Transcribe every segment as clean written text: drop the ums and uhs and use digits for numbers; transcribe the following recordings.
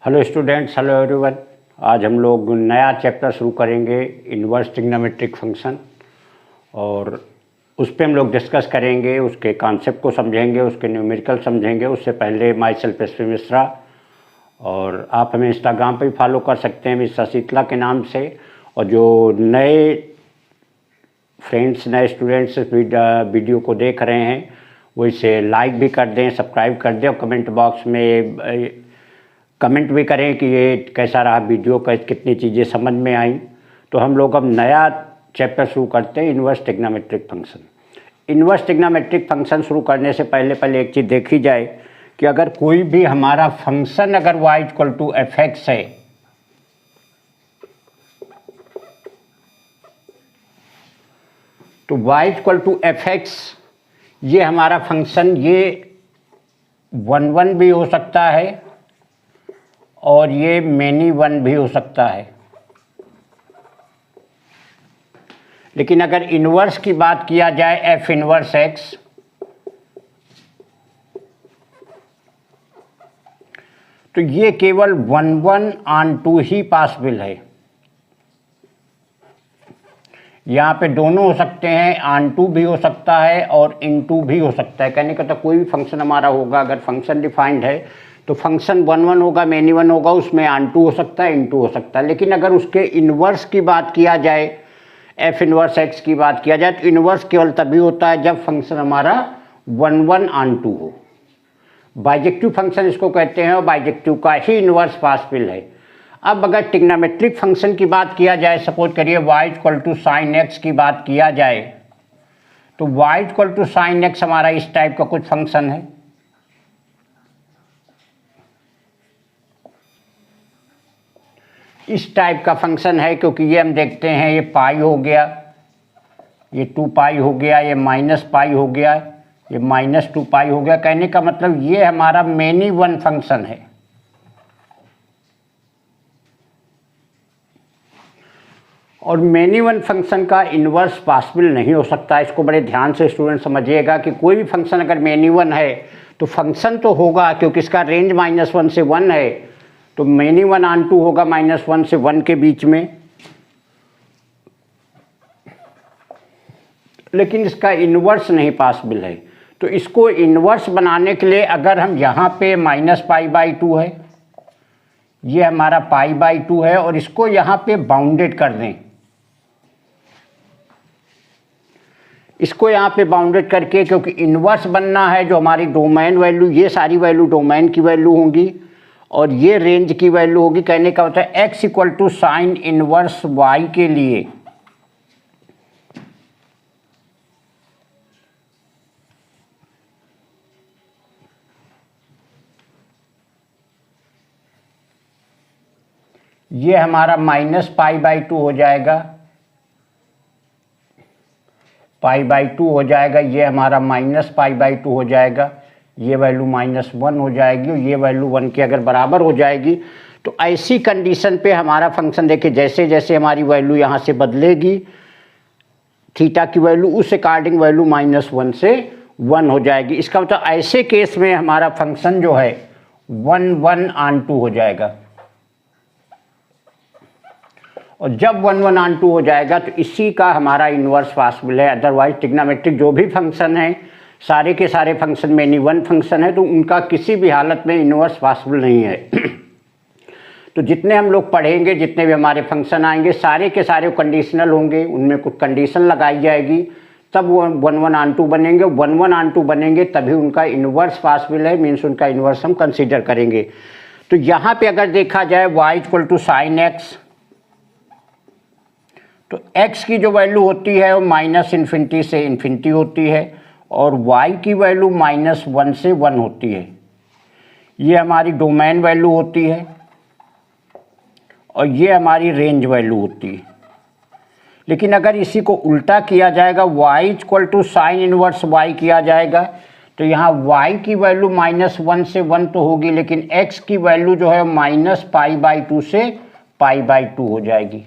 Hello students, hello everyone. आज हम लोग नया चैप्टर शुरू करेंगे, इन्वर्स ट्रिग्नोमेट्रिक फंक्शन, और उस पर हम लोग डिस्कस करेंगे, उसके कॉन्सेप्ट को समझेंगे, उसके न्यूमेरिकल समझेंगे। उससे पहले माई सेल्फ एसपी मिश्रा, और आप हमें इंस्टाग्राम पर भी फॉलो कर सकते हैं मिश्रा शीतला के नाम से। और जो नए फ्रेंड्स, नए स्टूडेंट्स इस वीडियो को देख रहे हैं वो इसे लाइक भी कर दें, सब्सक्राइब कर दें, और कमेंट बॉक्स में कमेंट भी करें कि ये कैसा रहा वीडियो, कितनी चीज़ें समझ में आई। तो हम लोग अब नया चैप्टर शुरू करते हैं, inverse trigonometric function. Inverse trigonometric function शुरू करने से पहले एक चीज़ देखी जाए कि अगर कोई भी हमारा फंक्शन अगर y equal to f x है, तो y equal to f x, ये हमारा फंक्शन ये 1 भी हो सकता है और ये मैनी 1 भी हो सकता है। लेकिन अगर इन्वर्स की बात किया जाए एफ इन्वर्स एक्स, तो ये केवल 1 ऑन 2 ही पॉसिबल है। यहाँ पे दोनों हो सकते हैं, ऑन 2 भी हो सकता है और इन 2 भी हो सकता है। कहने का तो कोई भी फंक्शन हमारा होगा, अगर फंक्शन डिफाइंड है तो फंक्शन 1 होगा, मैनी 1 होगा, उसमें ऑन 2 हो सकता है, इन 2 हो सकता है। लेकिन अगर उसके इन्वर्स की बात किया जाए, एफ इन्वर्स एक्स की बात किया जाए, तो इन्वर्स केवल तभी होता है जब फंक्शन हमारा 1 ऑन 2 हो। बाइजेक्टिव फंक्शन इसको कहते हैं, और बाइजेक्टिव का ही इन्वर्स पॉसिबल है। अब अगर ट्रिग्नोमेट्रिक फंक्शन की बात किया जाए, सपोज करिए y equal to sine x की बात किया जाए, तो y equal to sine x हमारा इस टाइप का कुछ फंक्शन है। इस टाइप का फंक्शन है, क्योंकि ये हम देखते हैं ये पाई हो गया, ये 2 पाई हो गया, ये माइनस पाई हो गया, ये -2 पाई हो गया। कहने का मतलब ये हमारा मैनी 1 फंक्शन है। और मैनी 1 फंक्शन का इन्वर्स पॉसिबल नहीं हो सकता। इसको बड़े ध्यान से स्टूडेंट समझिएगा कि कोई भी फंक्शन अगर मैनी 1 है तो फंक्शन तो होगा, क्योंकि इसका रेंज -1 से 1 है, तो मैनी 1 ऑन 2 होगा -1 से 1 के बीच में। लेकिन इसका इन्वर्स नहीं पॉसिबल है। तो इसको इन्वर्स बनाने के लिए अगर हम यहाँ पे -π/2 है, ये हमारा π/2 है, और इसको यहाँ पे बाउंडेड कर दें, इसको यहाँ पे बाउंडेड करके, क्योंकि इन्वर्स बनना है, जो हमारी डोमेन वैल्यू, ये सारी वैल्यू डोमेन की वैल्यू होंगी और ये रेंज की वैल्यू होगी। कहने का होता है x equal to sine inverse y के लिए ये हमारा -π/2 हो जाएगा, π/2 हो जाएगा, ये हमारा -π/2 हो जाएगा, ये वैल्यू -1 हो जाएगी, और ये वैल्यू 1 के अगर बराबर हो जाएगी। तो ऐसी कंडीशन पे हमारा फंक्शन, देखिए जैसे जैसे हमारी वैल्यू यहाँ से बदलेगी, थीटा की वैल्यू उस अकॉर्डिंग वैल्यू -1 से 1 हो जाएगी। इसका मतलब ऐसे केस में हमारा फंक्शन जो है 1 ऑन 2 हो जाएगा। और जब 1 ऑन 2 हो जाएगा तो इसी का हमारा इन्वर्स पॉसिबल है। अदरवाइज ट्रिग्नोमेट्रिक जो भी फंक्शन है, सारे के सारे फंक्शन मैनी 1 फंक्शन है, तो उनका किसी भी हालत में इन्वर्स पॉसिबल नहीं है। तो जितने हम लोग पढ़ेंगे, जितने भी हमारे फंक्शन आएंगे, सारे के सारे कंडीशनल होंगे, उनमें कुछ कंडीशन लगाई जाएगी, तब वो 1 ऑन 2 बनेंगे। 1 ऑन 2 बनेंगे तभी उनका इन्वर्स पॉसिबल है, मीन्स उनका इन्वर्स हम कंसीडर करेंगे। तो यहाँ पे अगर देखा जाए y equal to sine x, तो x की जो वैल्यू होती है वो -∞ से इन्फिनिटी होती है, और y की वैल्यू -1 से 1 होती है। ये हमारी डोमेन वैल्यू होती है और ये हमारी रेंज वैल्यू होती है। लेकिन अगर इसी को उल्टा किया जाएगा, y equal to sine inverse y किया जाएगा, तो यहाँ y की वैल्यू -1 से 1 तो होगी, लेकिन x की वैल्यू जो है -π/2 से π/2 हो जाएगी।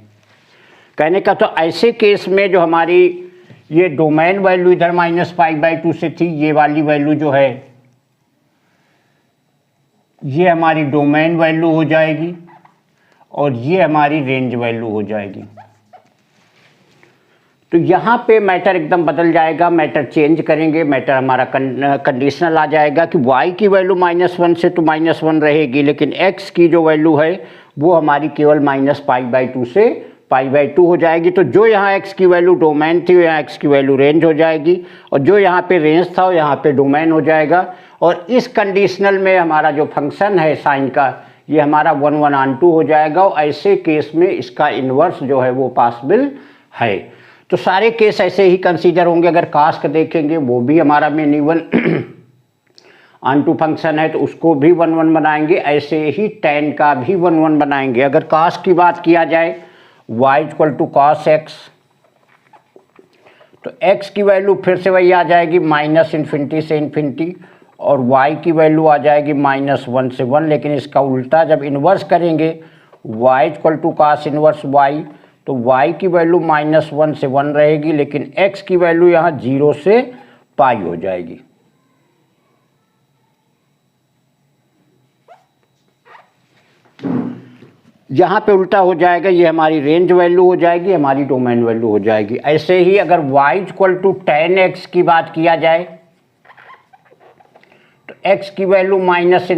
कहने का तो ऐसे केस में जो हमारी ये डोमेन वैल्यू इधर -π/2 से थी, ये वाली वैल्यू जो है ये हमारी डोमेन वैल्यू हो जाएगी और ये हमारी रेंज वैल्यू हो जाएगी। तो यहाँ पे मैटर एकदम बदल जाएगा, मैटर चेंज करेंगे, मैटर हमारा कंडीशनल आ जाएगा कि y की वैल्यू -1 से तो -1 रहेगी, लेकिन x की जो वैल्यू है वो हमारी केवल -π/2 से π/2 हो जाएगी। तो जो यहाँ x की वैल्यू डोमेन थी यहाँ x की वैल्यू रेंज हो जाएगी, और जो यहाँ पे रेंज था यहाँ पे डोमेन हो जाएगा। और इस कंडीशनल में हमारा जो फंक्शन है साइन का ये हमारा 1/2 हो जाएगा, और ऐसे केस में इसका इन्वर्स जो है वो पॉसिबल है। तो सारे केस ऐसे ही कंसीडर होंगे। अगर कास्ट देखेंगे वो भी हमारा मेन ऑन टू फंक्शन है तो उसको भी 1/1 बनाएंगे, ऐसे ही tan का भी 1/1 बनाएंगे। अगर कास्ट की बात किया जाए y = cos x, तो x की वैल्यू फिर से वही आ जाएगी -∞ से ∞, और y की वैल्यू आ जाएगी -1 से 1। लेकिन इसका उल्टा जब इन्वर्स करेंगे y = cos इन्वर्स y, तो y की वैल्यू -1 से 1 रहेगी, लेकिन x की वैल्यू यहाँ 0 से π हो जाएगी। यहाँ पे उल्टा हो जाएगा, ये हमारी रेंज वैल्यू हो जाएगी, हमारी डोमेन वैल्यू हो जाएगी। ऐसे ही अगर y = tan x की बात किया जाए तो x की वैल्यू -∞ से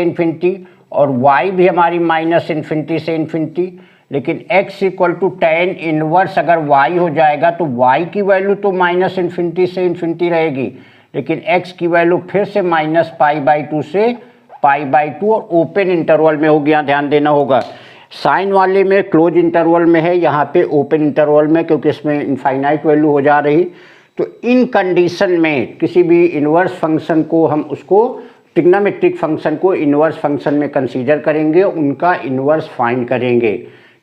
∞, और y भी हमारी -∞ से ∞, लेकिन x = tan इनवर्स अगर y हो जाएगा तो y की वैल्यू तो -∞ से ∞ रहेगी, लेकिन x की वैल्यू फिर से -π/2 से π/2 और ओपन इंटरवल में होगी। यहाँ ध्यान देना होगा, साइन वाले में क्लोज इंटरवल में है, यहाँ पे ओपन इंटरवल में, क्योंकि इसमें इनफाइनाइट वैल्यू हो जा रही। तो इन कंडीशन में किसी भी इन्वर्स फंक्शन को हम उसको ट्रिग्नोमेट्रिक फंक्शन को इन्वर्स फंक्शन में कंसीडर करेंगे, उनका इन्वर्स फाइंड करेंगे।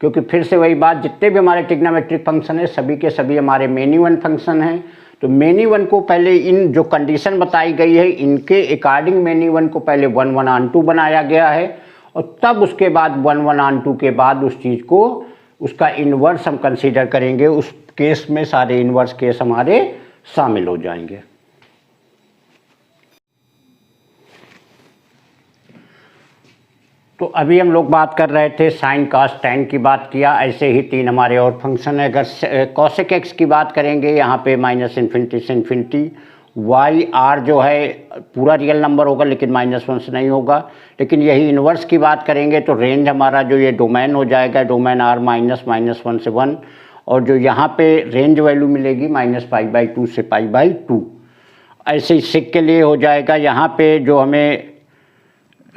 क्योंकि फिर से वही बात, जितने भी हमारे ट्रिग्नोमेट्रिक फंक्शन है सभी के सभी हमारे मेनी वन फंक्शन हैं। तो मेनी वन को पहले इन जो कंडीशन बताई गई है इनके अकॉर्डिंग मेनी वन को पहले 1/2 बनाया गया है, और तब उसके बाद 1/2 के बाद उस चीज़ को उसका इन्वर्स हम कंसीडर करेंगे। उस केस में सारे इन्वर्स केस हमारे शामिल हो जाएंगे। तो अभी हम लोग बात कर रहे थे साइन कास टैन की बात किया, ऐसे ही 3 हमारे और फंक्शन है। अगर कॉसेक एक्स की बात करेंगे यहाँ पे -∞ से ∞, वाई आर जो है पूरा रियल नंबर होगा लेकिन -1 से नहीं होगा। लेकिन यही इन्वर्स की बात करेंगे तो रेंज हमारा जो ये डोमेन हो जाएगा, डोमेन आर -1 से 1, और जो यहाँ पे रेंज वैल्यू मिलेगी -π/2 से π/2। ऐसे ही सिक के लिए हो जाएगा, यहाँ पे जो हमें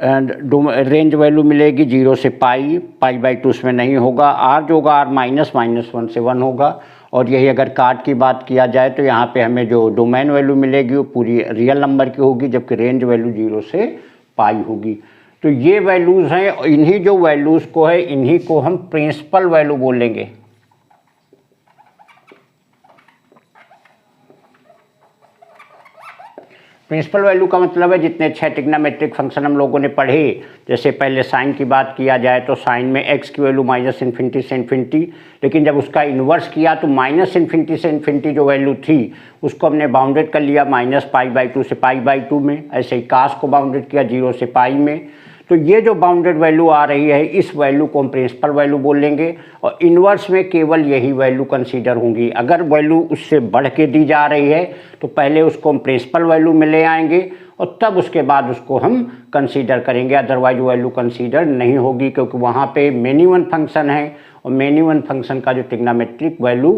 रेंज वैल्यू मिलेगी 0 से π/2 उसमें नहीं होगा। आर जो होगा आर -1 से 1 होगा। और यही अगर कार्ड की बात किया जाए तो यहाँ पे हमें जो डोमेन वैल्यू मिलेगी वो पूरी रियल नंबर की होगी, जबकि रेंज वैल्यू 0 से π होगी। तो ये वैल्यूज़ हैं, इन्हीं जो वैल्यूज़ को है इन्हीं को हम प्रिंसिपल वैल्यू बोलेंगे। प्रिंसिपल वैल्यू का मतलब है जितने 6 ट्रिग्नोमेट्रिक फंक्शन हम लोगों ने पढ़े, जैसे पहले साइन की बात किया जाए तो साइन में x की वैल्यू -∞ से ∞, लेकिन जब उसका इन्वर्स किया तो -∞ से ∞ जो वैल्यू थी उसको हमने बाउंडेड कर लिया -π/2 से π/2 में। ऐसे ही कास को बाउंडेड किया 0 से π में। तो ये जो बाउंडेड वैल्यू आ रही है इस वैल्यू को हम प्रिंसिपल वैल्यू बोलेंगे, और इन्वर्स में केवल यही वैल्यू कंसीडर होंगी। अगर वैल्यू उससे बढ़ के दी जा रही है तो पहले उसको हम प्रिंसिपल वैल्यू में ले आएंगे और तब उसके बाद उसको हम कंसीडर करेंगे, अदरवाइज वैल्यू कंसीडर नहीं होगी, क्योंकि वहाँ पे मेनी वन फंक्शन है और मेनी वन फंक्शन का जो ट्रिग्नोमेट्रिक वैल्यू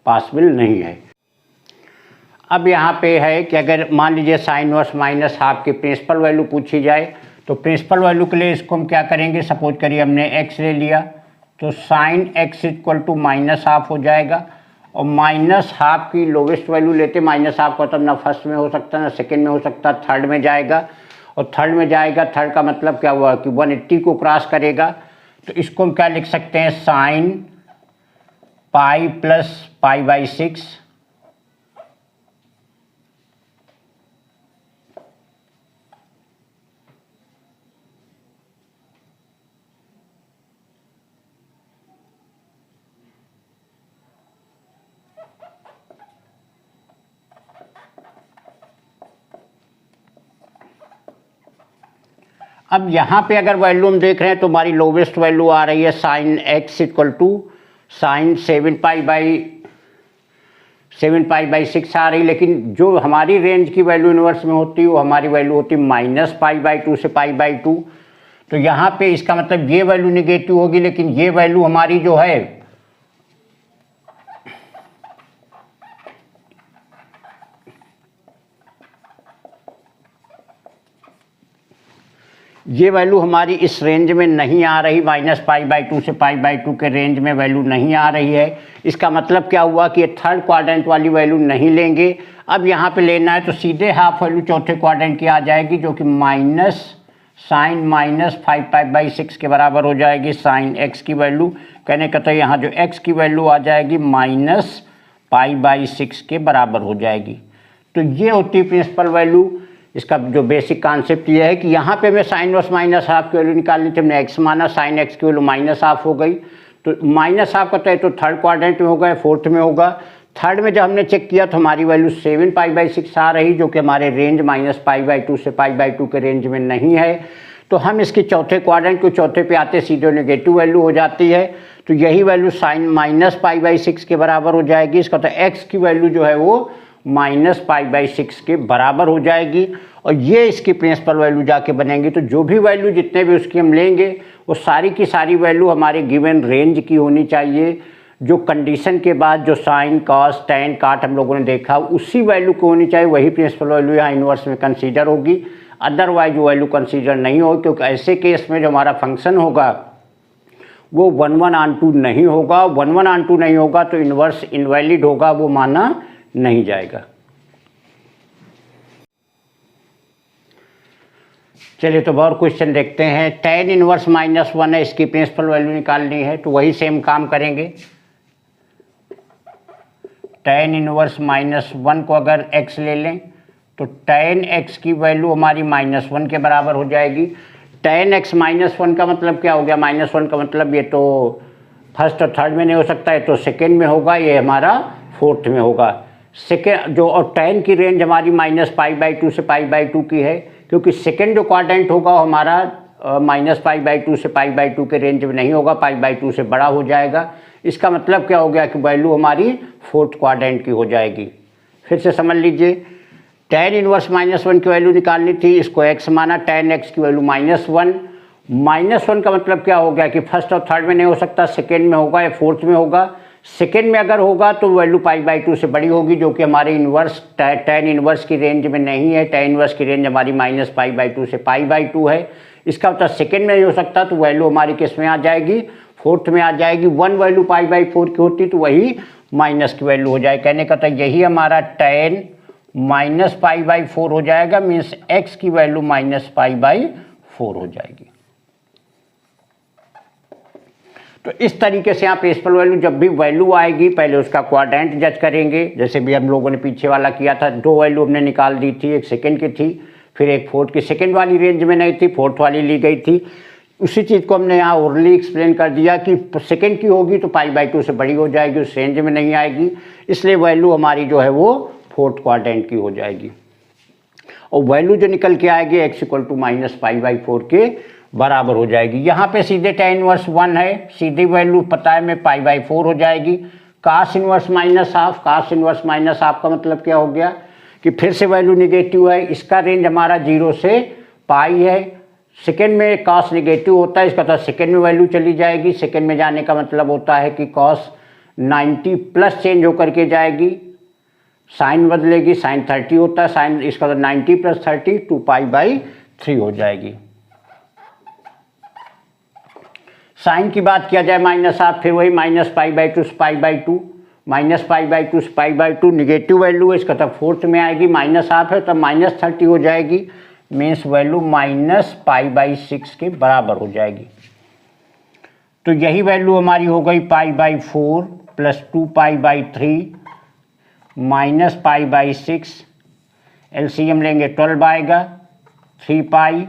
पॉसिबल नहीं है। अब यहाँ पे है कि अगर मान लीजिए साइन इनवर्स -½ की प्रिंसिपल वैल्यू पूछी जाए तो प्रिंसिपल वैल्यू के लिए इसको हम क्या करेंगे, सपोज करिए हमने x ले लिया तो साइन x = -½ हो जाएगा, और -½ की लोवेस्ट वैल्यू लेते, -½ का मतलब ना फर्स्ट में हो सकता ना सेकंड में हो सकता, थर्ड में जाएगा, और थर्ड में जाएगा, थर्ड का मतलब क्या हुआ कि 180 को क्रॉस करेगा। तो इसको हम क्या लिख सकते हैं, साइन पाई प्लस π/6 अब यहाँ पे अगर वैल्यू हम देख रहे हैं तो हमारी लोवेस्ट वैल्यू आ रही है sine x equal to sine 7π/6 आ रही, लेकिन जो हमारी रेंज की वैल्यू इन्वर्स में होती है वो हमारी वैल्यू होती है -π/2 से π/2। तो यहाँ पे इसका मतलब ये वैल्यू निगेटिव होगी, लेकिन ये वैल्यू हमारी जो है ये वैल्यू हमारी इस रेंज में नहीं आ रही, -π/2 से π/2 के रेंज में वैल्यू नहीं आ रही है। इसका मतलब क्या हुआ कि ये थर्ड क्वाड्रेंट वाली वैल्यू नहीं लेंगे। अब यहाँ पे लेना है तो सीधे हाफ वैल्यू चौथे क्वाड्रेंट की आ जाएगी, जो कि साइन -5π/6 के बराबर हो जाएगी। साइन x की वैल्यू कहने का तो यहाँ जो x की वैल्यू आ जाएगी -π/6 के बराबर हो जाएगी। तो ये होती है प्रिंसिपल वैल्यू। इसका जो बेसिक कॉन्सेप्ट ये है कि यहाँ पे मैं साइन वर्स -हाफ की वैल्यू निकालनी थी, हमने x माना, साइन x की वैल्यू -हाफ हो गई। तो -हाफ का तो थर्ड क्वाड्रेंट में होगा या फोर्थ में होगा। थर्ड में जब हमने चेक किया तो हमारी वैल्यू 7π/6 आ रही, जो कि हमारे रेंज -π/2 से π/2 के रेंज में नहीं है। तो हम इसकी चौथे क्वाड्रेंट को चौथे पे आते सीधे नेगेटिव वैल्यू हो जाती है। तो यही वैल्यू साइन -π/6 के बराबर हो जाएगी। इसका तो x की वैल्यू जो है वो -π/6 के बराबर हो जाएगी, और ये इसकी प्रिंसिपल वैल्यू जाके बनेंगी। तो जो भी वैल्यू जितने भी उसकी हम लेंगे वो सारी की सारी वैल्यू हमारे गिवन रेंज की होनी चाहिए। जो कंडीशन के बाद जो साइन कॉस टैन काट हम लोगों ने देखा उसी वैल्यू को होनी चाहिए, वही प्रिंसिपल वैल्यू यहाँ इन्वर्स में कंसीडर होगी। अदरवाइज वो वैल्यू कंसीडर नहीं होगी, क्योंकि ऐसे केस में जो हमारा फंक्शन होगा वो 1/2 नहीं होगा। 1/2 नहीं होगा तो इन्वर्स इनवैलिड होगा, वो माना नहीं जाएगा। चलिए तो और क्वेश्चन देखते हैं। tan इनवर्स -1 है, इसकी प्रिंसिपल वैल्यू निकालनी है, तो वही सेम काम करेंगे। tan इनवर्स -1 को अगर x ले लें तो tan x की वैल्यू हमारी -1 के बराबर हो जाएगी। tan x -1 का मतलब क्या हो गया? -1 का मतलब ये तो फर्स्ट और थर्ड में नहीं हो सकता है, तो सेकेंड में होगा, ये हमारा फोर्थ में होगा। सेकेंड जो और tan की रेंज हमारी -π/2 से π/2 की है, क्योंकि सेकेंड जो क्वाड्रेंट होगा हमारा -π/2 से π/2 के रेंज में नहीं होगा, π/2 से बड़ा हो जाएगा। इसका मतलब क्या हो गया कि वैल्यू हमारी फोर्थ क्वाड्रेंट की हो जाएगी। फिर से समझ लीजिए, tan इनवर्स -1 की वैल्यू निकालनी थी, इसको x माना, tan x की वैल्यू -1। -1 का मतलब क्या हो गया कि फर्स्ट और थर्ड में नहीं हो सकता, सेकेंड में होगा या फोर्थ में होगा। सेकेंड में अगर होगा तो वैल्यू π/2 से बड़ी होगी, जो कि हमारे इन्वर्स tan इनवर्स की रेंज में नहीं है। tan इनवर्स की रेंज हमारी -π/2 से π/2 है। इसका मतलब सेकेंड में नहीं हो सकता, तो वैल्यू हमारी किस में आ जाएगी? फोर्थ में आ जाएगी। 1 वैल्यू π/4 की होती तो वही माइनस की वैल्यू हो जाए। कहने का तो यही हमारा tan -π/4 हो जाएगा, मीन्स x की वैल्यू -π/4 हो जाएगी। तो इस तरीके से आप प्रिंसिपल वैल्यू जब भी वैल्यू आएगी पहले उसका क्वाड्रेंट जज करेंगे, जैसे भी हम लोगों ने पीछे वाला किया था। 2 वैल्यू हमने निकाल दी थी, एक सेकेंड की थी, फिर एक फोर्थ की। सेकेंड वाली रेंज में नहीं थी, फोर्थ वाली ली गई थी। उसी चीज़ को हमने यहाँ ओरली एक्सप्लेन कर दिया कि सेकेंड की होगी तो π/2 से बड़ी हो जाएगी, उस रेंज में नहीं आएगी, इसलिए वैल्यू हमारी जो है वो फोर्थ क्वाड्रेंट की हो जाएगी। और वैल्यू जो निकल के आएगी x = -π/4 के बराबर हो जाएगी। यहाँ पे सीधे tan इनवर्स 1 है, सीधी वैल्यू पता है में π/4 हो जाएगी। cos inverse -half, cos inverse -half का मतलब क्या हो गया कि फिर से वैल्यू निगेटिव है। इसका रेंज हमारा 0 से पाई है। सेकेंड में cos निगेटिव होता है, इसका तो सेकेंड में वैल्यू चली जाएगी। सेकेंड में जाने का मतलब होता है कि cos 90 प्लस चेंज होकर के जाएगी, साइन बदलेगी, साइन 30 होता है, साइन इसका तो 90 + 30 2π/3 हो जाएगी। साइन की बात किया जाए -हाफ, फिर वही -π/2 से π/2, -π/2 से π/2 निगेटिव वैल्यू है, इसका तब फोर्थ में आएगी। -हाफ है तब -30 हो जाएगी, मीन्स वैल्यू -π/6 के बराबर हो जाएगी। तो यही वैल्यू हमारी हो गई π/4 + 2π/3 -π/6। एलसीएम लेंगे 12 आएगा, 3π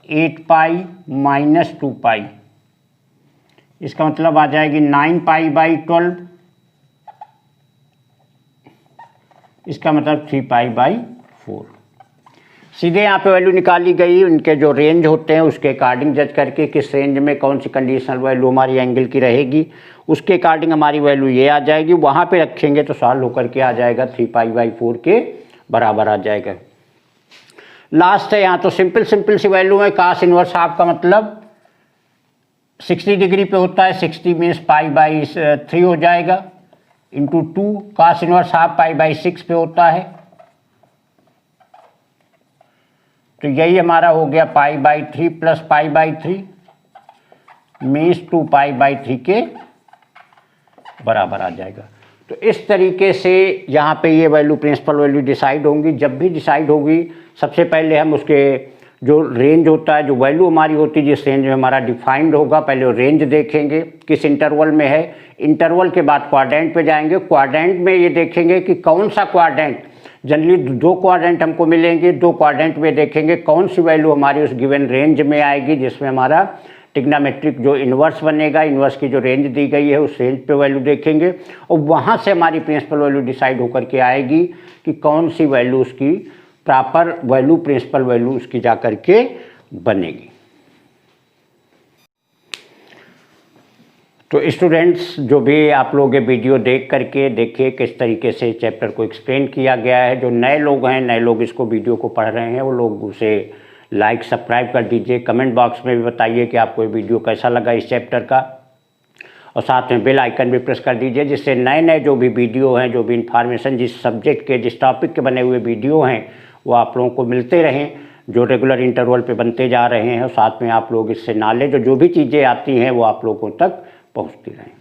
8π - 2π, इसका मतलब आ जाएगी 9π/12, इसका मतलब 3π/4। सीधे यहाँ पे वैल्यू निकाली गई, उनके जो रेंज होते हैं उसके अकॉर्डिंग जज करके किस रेंज में कौन सी कंडीशनल वैल्यू हमारी एंगल की रहेगी, उसके अकॉर्डिंग हमारी वैल्यू ये आ जाएगी। वहाँ पे रखेंगे तो सॉल्व होकर के आ जाएगा 3π/4 के बराबर आ जाएगा। लास्ट है यहाँ तो सिंपल सी वैल्यू है। cos इनवर्स हाफ का मतलब 60 डिग्री पे होता है, 60 मीन्स π/3 हो जाएगा इंटू 2। cos इनवर्स हाफ π/6 पे होता है, तो यही हमारा हो गया π/3 प्लस π/3 मीन्स 2π/3 के बराबर आ जाएगा। तो इस तरीके से यहाँ पे ये वैल्यू प्रिंसिपल वैल्यू डिसाइड होंगी। जब भी डिसाइड होगी सबसे पहले हम उसके जो रेंज होता है, जो वैल्यू हमारी होती है जिस रेंज में हमारा डिफाइंड होगा, पहले वो रेंज देखेंगे किस इंटरवल में है। इंटरवल के बाद क्वाड्रेंट पे जाएंगे। क्वाड्रेंट में ये देखेंगे कि कौन सा क्वाड्रेंट, जनरली 2 क्वाड्रेंट हमको मिलेंगे, 2 क्वाड्रेंट में देखेंगे कौन सी वैल्यू हमारी उस गिवन रेंज में आएगी जिसमें हमारा टिग्नामेट्रिक जो इन्वर्स बनेगा, इन्वर्स की जो रेंज दी गई है उस रेंज पे वैल्यू देखेंगे और वहाँ से हमारी प्रिंसिपल वैल्यू डिसाइड होकर के आएगी कि कौन सी वैल्यू उसकी प्रॉपर वैल्यू, प्रिंसिपल वैल्यू उसकी जा कर के बनेगी। तो स्टूडेंट्स, जो भी आप लोग ये वीडियो देख करके देखिए किस तरीके से चैप्टर को एक्सप्लेन किया गया है। जो नए लोग हैं, नए लोग इसको वीडियो को पढ़ रहे हैं, वो लोग उसे लाइक सब्सक्राइब कर दीजिए। कमेंट बॉक्स में भी बताइए कि आपको ये वीडियो कैसा लगा इस चैप्टर का, और साथ में बेल आइकन भी प्रेस कर दीजिए जिससे नए नए जो भी वीडियो हैं, जो भी इन्फॉर्मेशन जिस सब्जेक्ट के, जिस टॉपिक के बने हुए वीडियो हैं वो आप लोगों को मिलते रहें, जो रेगुलर इंटरवल पे बनते जा रहे हैं। और साथ में आप लोग इससे नॉलेज और जो भी चीज़ें आती हैं वो आप लोगों तक पहुँचती रहें।